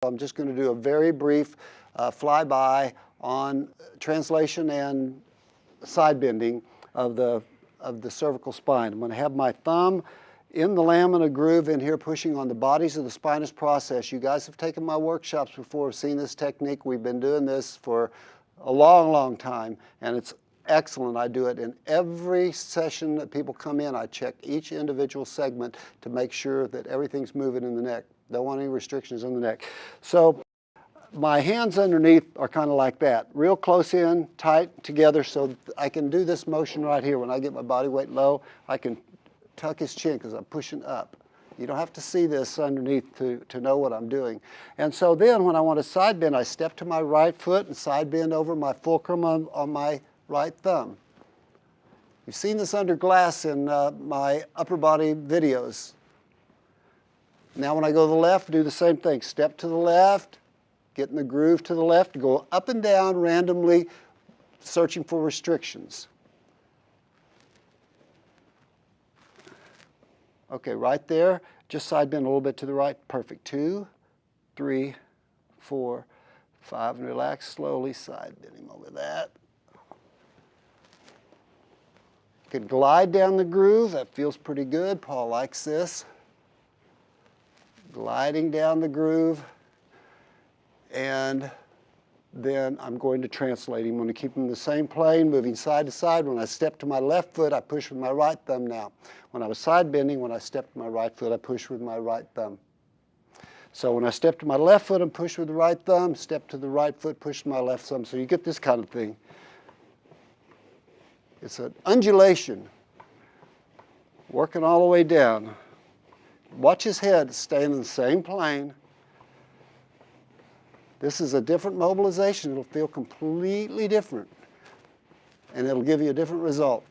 I'm just going to do a very brief flyby on translation and side bending of the cervical spine. I'm going to have my thumb in the lamina groove in here pushing on the bodies of the spinous process. You guys have taken my workshops before, have seen this technique. We've been doing this for a long, long time, and it's excellent. I do it in every session that people come in. I check each individual segment to make sure that everything's moving in the neck. Don't want any restrictions in the neck. So my hands underneath are kind of like that, real close in, tight together, so I can do this motion right here. When I get my body weight low, I can tuck his chin because I'm pushing up. You don't have to see this underneath to know what I'm doing. And so then when I want to side bend, I step to my right foot and side bend over my fulcrum on my right thumb. You've seen this under glass in my upper body videos. Now when I go to the left, do the same thing. Step to the left, get in the groove to the left, go up and down randomly, searching for restrictions. Okay, right there, just side bend a little bit to the right. Perfect. 2, 3, 4, 5, and relax slowly, side bend him over that. You can glide down the groove. That feels pretty good. Paul likes this. Gliding down the groove, and then I'm going to translate him. I'm going to keep him in the same plane, moving side to side. When I step to my left foot, I push with my right thumb now. When I was side bending, when I step to my right foot, I push with my right thumb. So when I step to my left foot and push with the right thumb, step to the right foot, push with my left thumb. So you get this kind of thing. It's an undulation, working all the way down. Watch his head staying in the same plane. This is a different mobilization. It'll feel completely different, and it'll give you a different result.